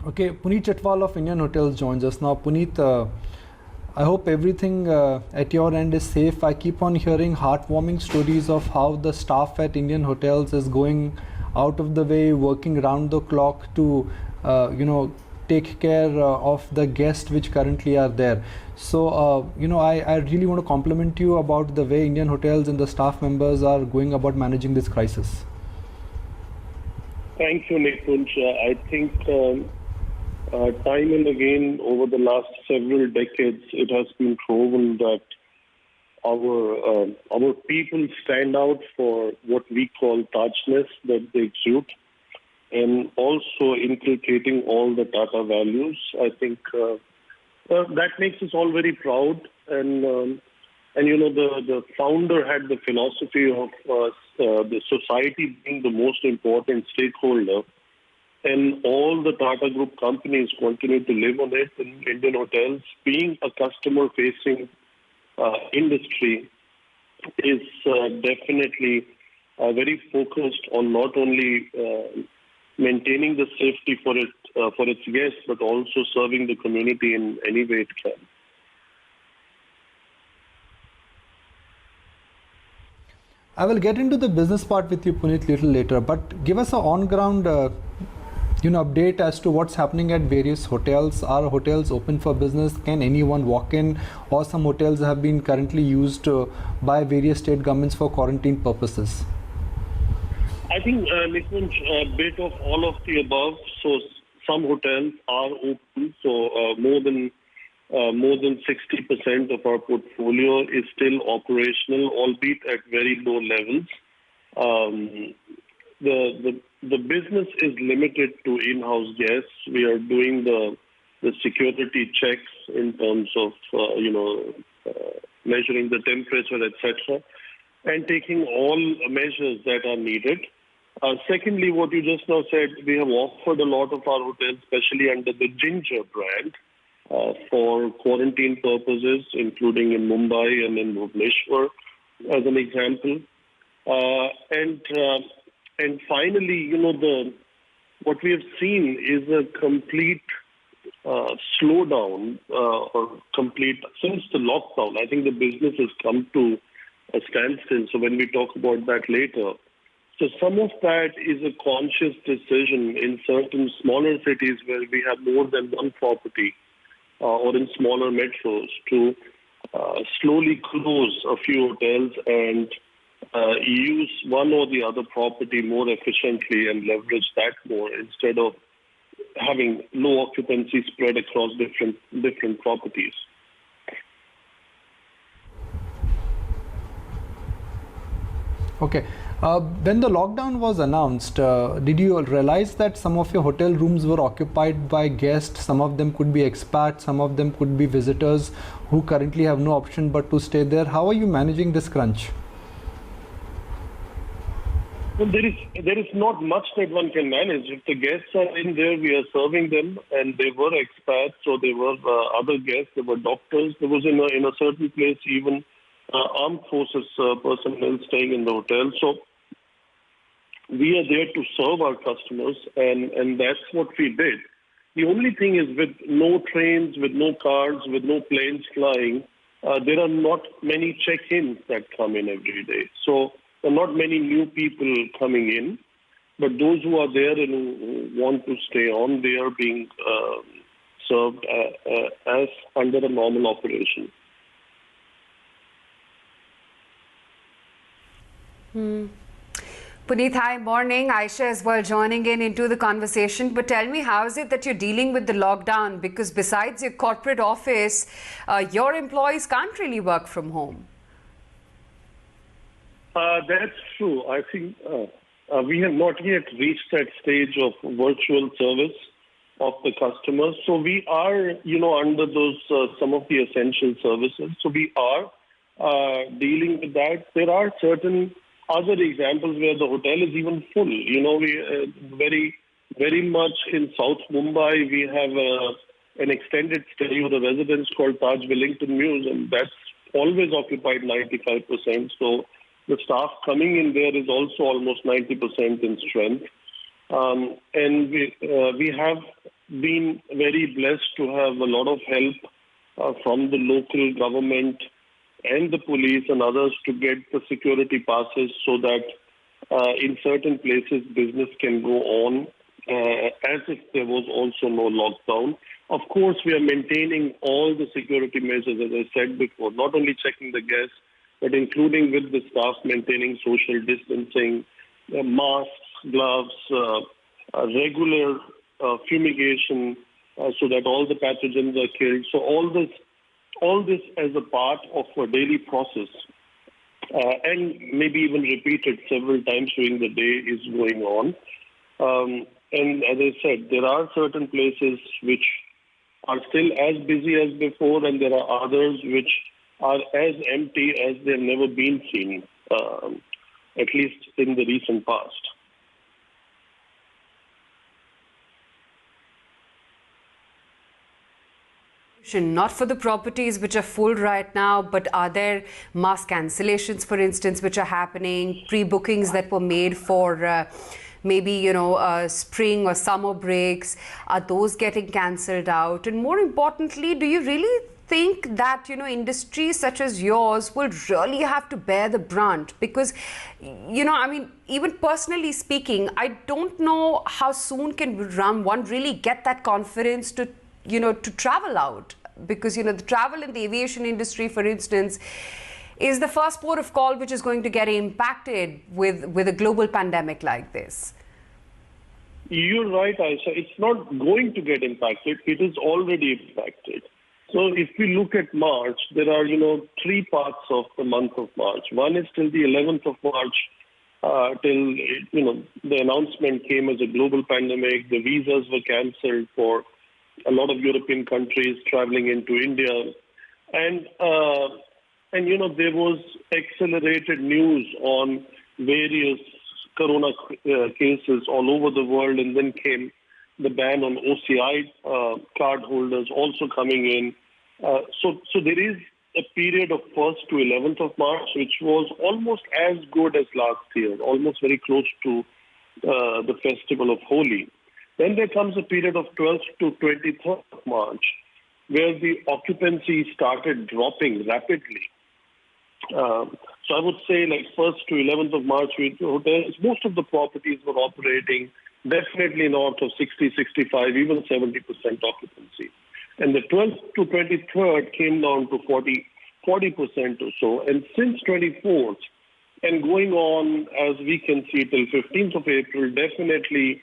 Okay, Puneet Chhatwal of Indian Hotels joins us now. Puneet, I hope everything at your end is safe. I keep on hearing heartwarming stories of how the staff at Indian Hotels is going out of the way, working round the clock to, take care of the guests which currently are there. So, I really want to compliment you about the way Indian Hotels and the staff members are going about managing this crisis. Thank you, Nikunj. I think time and again over the last several decades, it has been proven that our people stand out for what we call Tajness that they exude, and also inculcating all the Tata values. I think that makes us all very proud. And the founder had the philosophy of the society being the most important stakeholder, and all the Tata Group companies continue to live on it. And Indian Hotels, being a customer-facing industry, is definitely very focused on not only maintaining the safety for its guests, but also serving the community in any way it can. I will get into the business part with you, Puneet, little later, but give us an on-ground update as to what's happening at various hotels. Are hotels open for business? Can anyone walk in? Or some hotels have been currently used by various state governments for quarantine purposes? I think, Nikunj, a bit of all of the above. So some hotels are open. So more than 60% of our portfolio is still operational, albeit at very low levels. The business is limited to in-house guests. We are doing the security checks in terms of measuring the temperature, etc., and taking all measures that are needed. Secondly, what you just now said, we have offered a lot of our hotels, especially under the Ginger brand, for quarantine purposes, including in Mumbai and in Bhubaneswar, as an example. And finally, what we have seen is a complete slowdown since the lockdown. I think the business has come to a standstill. So when we talk about that later, so some of that is a conscious decision in certain smaller cities where we have more than one property, or in smaller metros, to slowly close a few hotels and use one or the other property more efficiently and leverage that more instead of having low occupancy spread across different properties. Okay. When the lockdown was announced, did you realize that some of your hotel rooms were occupied by guests? Some of them could be expats, some of them could be visitors who currently have no option but to stay there. How are you managing this crunch? Well, there is not much that one can manage. If the guests are in there, we are serving them, and they were expats, so there were other guests, there were doctors. There was in a certain place even armed forces personnel staying in the hotel. So we are there to serve our customers, and that's what we did. The only thing is, with no trains, with no cars, with no planes flying, there are not many check-ins that come in every day. So there are not many new people coming in, but those who are there and who want to stay on, they are being served as under a normal operation. Puneet, hi, morning. Aisha as well joining into the conversation. But tell me, how is it that you're dealing with the lockdown? Because besides your corporate office, your employees can't really work from home. That's true. I think we have not yet reached that stage of virtual service of the customers. So we are, under those some of the essential services. So we are dealing with that. There are certain other examples where the hotel is even full. We very much in South Mumbai, we have an extended stay with a residence called Taj Wellington Mews, and that's always occupied 95%. So the staff coming in there is also almost 90% in strength. And we have been very blessed to have a lot of help from the local government and the police and others to get the security passes so that in certain places business can go on as if there was also no lockdown. Of course, we are maintaining all the security measures, as I said before, not only checking the guests, but including with the staff maintaining social distancing, masks, gloves, regular fumigation, so that all the pathogens are killed. So all this as a part of a daily process, and maybe even repeated several times during the day, is going on. And as I said, there are certain places which are still as busy as before, and there are others which are as empty as they've never been seen, at least in the recent past. Not for the properties which are full right now, but are there mass cancellations, for instance, which are happening, pre-bookings that were made for maybe, spring or summer breaks? Are those getting cancelled out? And more importantly, do you really think that, industries such as yours will really have to bear the brunt? Because, even personally speaking, I don't know how soon can one really get that confidence to travel out, because the travel in the aviation industry, for instance, is the first port of call which is going to get impacted with a global pandemic like this. You're right, Aisha. It's not going to get impacted. It is already impacted. So if we look at March, there are, three parts of the month of March. One is till the 11th of March, till, the announcement came as a global pandemic. The visas were cancelled for a lot of European countries traveling into India. And there was accelerated news on various corona cases all over the world. And then came the ban on OCI card holders also coming in. So there is a period of 1st to 11th of March, which was almost as good as last year, almost very close to the festival of Holi. Then there comes a period of 12th to 23rd of March, where the occupancy started dropping rapidly. So I would say 1st to 11th of March, hotels, most of the properties were operating definitely north of 60, 65, even 70% occupancy. And the 12th to 23rd came down to 40% or so. And since 24th and going on, as we can see, till 15th of April, definitely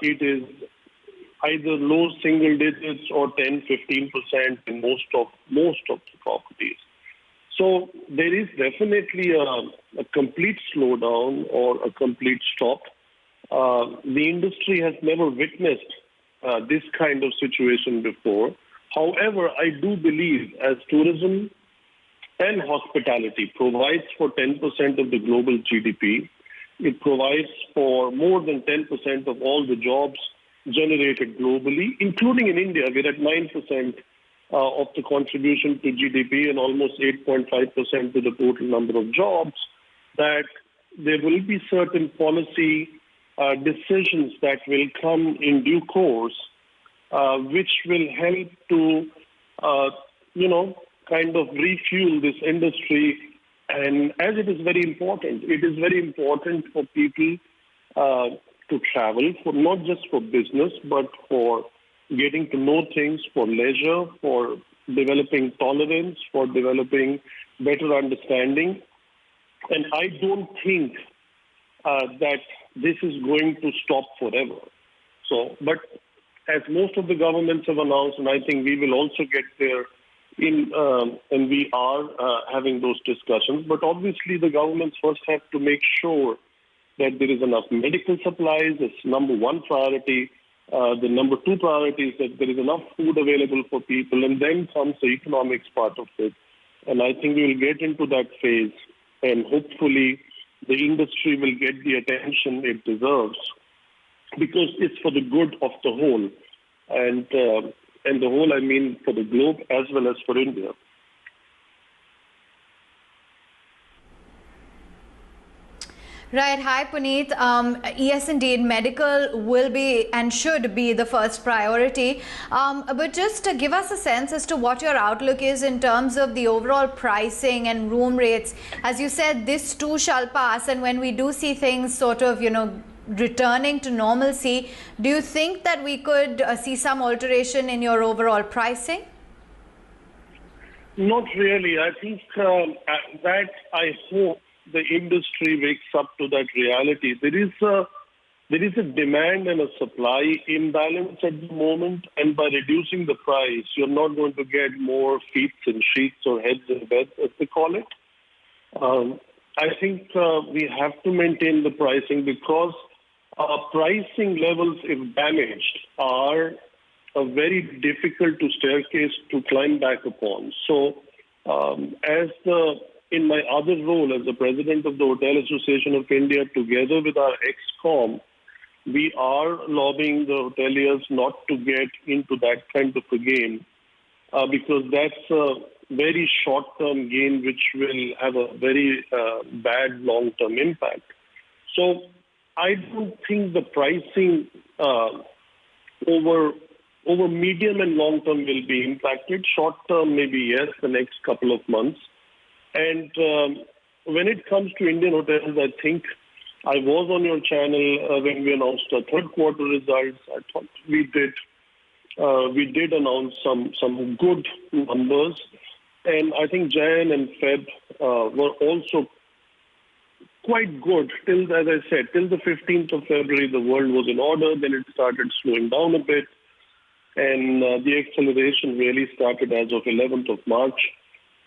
it is either low single digits or 10, 15% in most of the properties. So there is definitely a complete slowdown or a complete stop. The industry has never witnessed this kind of situation before. However, I do believe as tourism and hospitality provides for 10% of the global GDP, it provides for more than 10% of all the jobs generated globally, including in India. We're at 9% of the contribution to GDP and almost 8.5% to the total number of jobs, that there will be certain policy decisions that will come in due course, which will help to, kind of refuel this industry. And as it is very important for people to travel, for not just for business, but for getting to know things, for leisure, for developing tolerance, for developing better understanding. And I don't think that this is going to stop forever. So, but as most of the governments have announced, and I think we will also get there and we are having those discussions, but obviously the governments first have to make sure that there is enough medical supplies. It's number one priority. The number two priority is that there is enough food available for people, and then comes the economics part of it. And I think we will get into that phase, and hopefully the industry will get the attention it deserves, because it's for the good of the whole. And the whole, I mean, for the globe as well as for India. Right. Hi, Puneet. Yes, indeed, medical will be and should be the first priority. But just to give us a sense as to what your outlook is in terms of the overall pricing and room rates. As you said, this too shall pass. And when we do see things sort of, returning to normalcy, do you think that we could see some alteration in your overall pricing? Not really. I think that I hope the industry wakes up to that reality. There is a demand and a supply imbalance at the moment, and by reducing the price, you're not going to get more feet in sheets or heads in beds, as they call it. I think we have to maintain the pricing because pricing levels, if damaged, are very difficult to staircase to climb back upon. So, in my other role as the president of the Hotel Association of India, together with our ex-com, we are lobbying the hoteliers not to get into that kind of a game because that's a very short-term gain which will have a very bad long-term impact. So I don't think the pricing over medium and long term will be impacted. Short term, maybe yes, the next couple of months. And when it comes to Indian hotels, I think I was on your channel when we announced our third quarter results. I thought we did announce some good numbers, and I think Jan and Feb were also quite good till, as I said, till the 15th of February, the world was in order. Then it started slowing down a bit, and the acceleration really started as of 11th of March.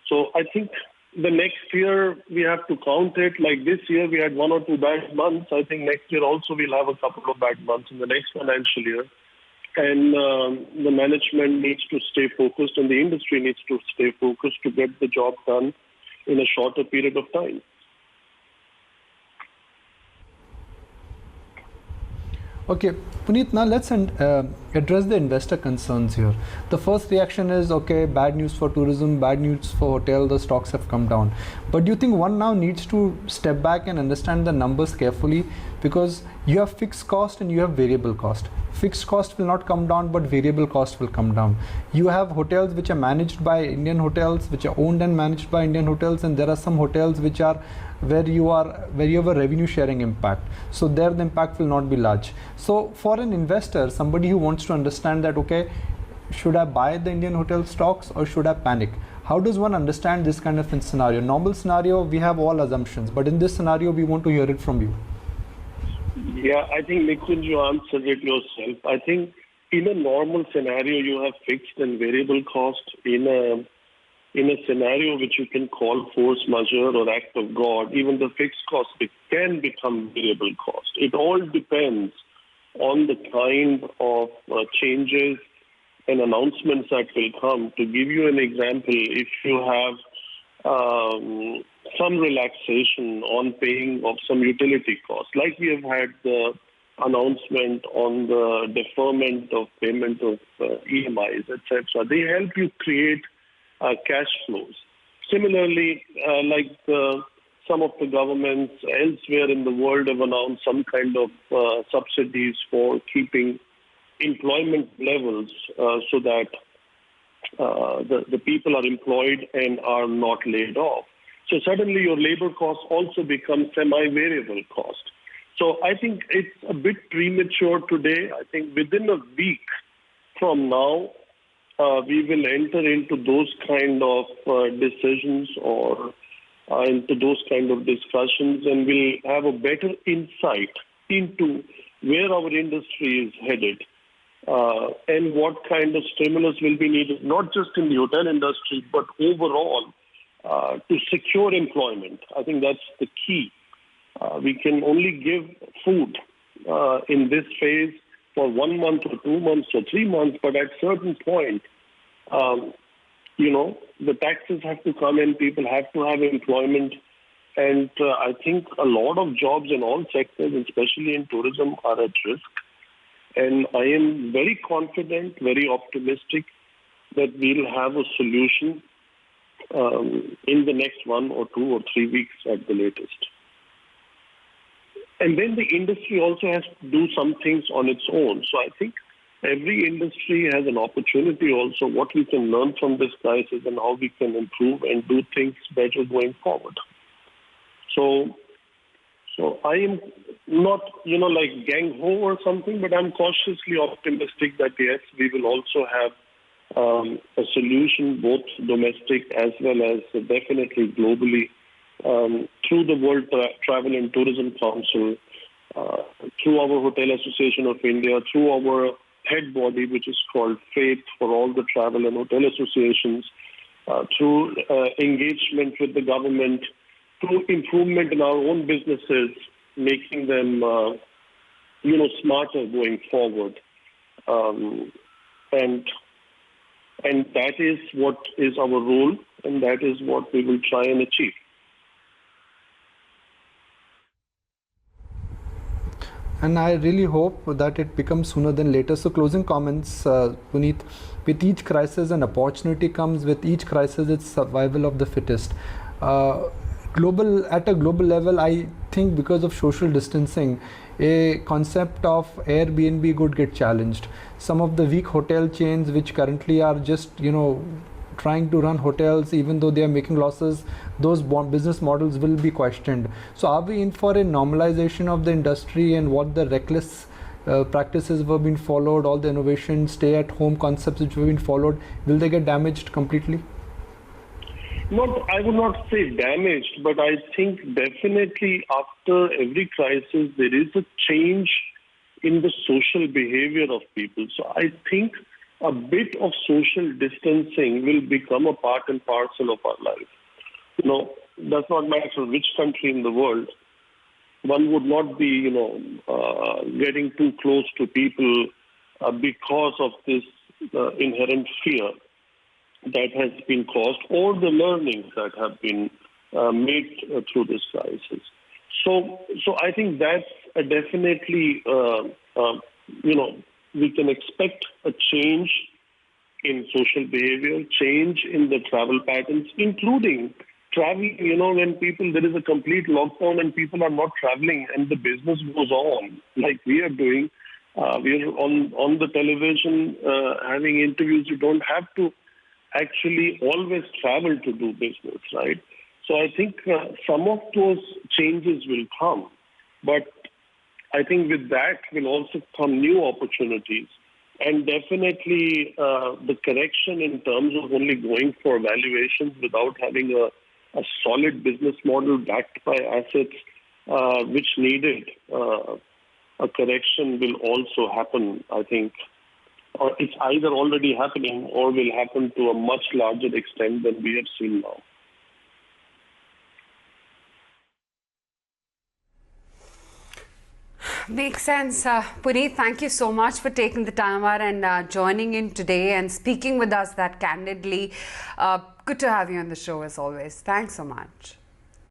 So I think the next year we have to count it. Like this year, we had 1 or 2 bad months. I think next year also we'll have a couple of bad months in the next financial year. And the management needs to stay focused, and the industry needs to stay focused to get the job done in a shorter period of time. Okay, Puneet, now let's address the investor concerns here. The first reaction is, okay, bad news for tourism, bad news for hotel, the stocks have come down. But do you think one now needs to step back and understand the numbers carefully? Because you have fixed cost and you have variable cost. Fixed cost will not come down, but variable cost will come down. You have hotels which are managed by Indian hotels, which are owned and managed by Indian hotels, and there are some hotels which are where you have a revenue sharing impact. So there the impact will not be large. So for an investor, somebody who wants to understand that, okay, should I buy the Indian hotel stocks or should I panic? How does one understand this kind of a scenario? Normal scenario, we have all assumptions, but in this scenario, we want to hear it from you. Yeah, I think Nikunj, you answered it yourself. I think in a normal scenario, you have fixed and variable cost. In a scenario which you can call force majeure or act of God, even the fixed cost can become variable cost. It all depends on the kind of changes and announcements that will come. To give you an example, if you have some relaxation on paying of some utility costs, like we have had the announcement on the deferment of payment of EMIs, etc., they help you create cash flows. Similarly, some of the governments elsewhere in the world have announced some kind of subsidies for keeping employment levels so that the people are employed and are not laid off. So suddenly your labor costs also become semi-variable cost. So I think it's a bit premature today. I think within a week from now, we will enter into those kind of decisions or into those kind of discussions, and we'll have a better insight into where our industry is headed and what kind of stimulus will be needed, not just in the hotel industry, but overall to secure employment. I think that's the key. We can only give food in this phase for 1 month or 2 months or 3 months, but at certain point, the taxes have to come in, people have to have employment, and I think a lot of jobs in all sectors, especially in tourism, are at risk. And I am very confident, very optimistic that we'll have a solution in the next 1 or 2 or 3 weeks at the latest. And then the industry also has to do some things on its own. So I think every industry has an opportunity also what we can learn from this crisis and how we can improve and do things better going forward. So I am not, like gang-ho or something, but I'm cautiously optimistic that yes, we will also have a solution both domestic as well as definitely globally through the World Travel and Tourism Council, through our Hotel Association of India, through our head body, which is called FAITH for all the travel and hotel associations, through engagement with the government, through improvement in our own businesses, making them, smarter going forward. And that is what is our role, and that is what we will try and achieve. And I really hope that it becomes sooner than later. So closing comments, Puneet, with each crisis an opportunity comes, with each crisis it's survival of the fittest. At a global level, I think because of social distancing, a concept of Airbnb could get challenged. Some of the weak hotel chains which currently are just, trying to run hotels even though they are making losses, those business models will be questioned. So are we in for a normalization of the industry, and what the reckless practices were being followed, all the innovation, stay at home concepts which were being followed, will they get damaged completely? I would not say damaged, but I think definitely after every crisis, there is a change in the social behavior of people. So I think a bit of social distancing will become a part and parcel of our life. Does not matter which country in the world. One would not be, getting too close to people because of this inherent fear that has been caused, or the learnings that have been made through this crisis. So I think that's definitely, we can expect a change in social behavior, change in the travel patterns, including traveling, when there is a complete lockdown and people are not traveling and the business goes on like we are doing. We are on the television having interviews. You don't have to actually always travel to do business, right? So I think some of those changes will come, but I think with that will also come new opportunities, and definitely the correction in terms of only going for valuations without having a solid business model backed by assets which needed a correction will also happen, I think. Or it's either already happening or will happen to a much larger extent than we have seen now. Makes sense. Puneet, thank you so much for taking the time out and joining in today and speaking with us that candidly. Good to have you on the show as always. Thanks so much.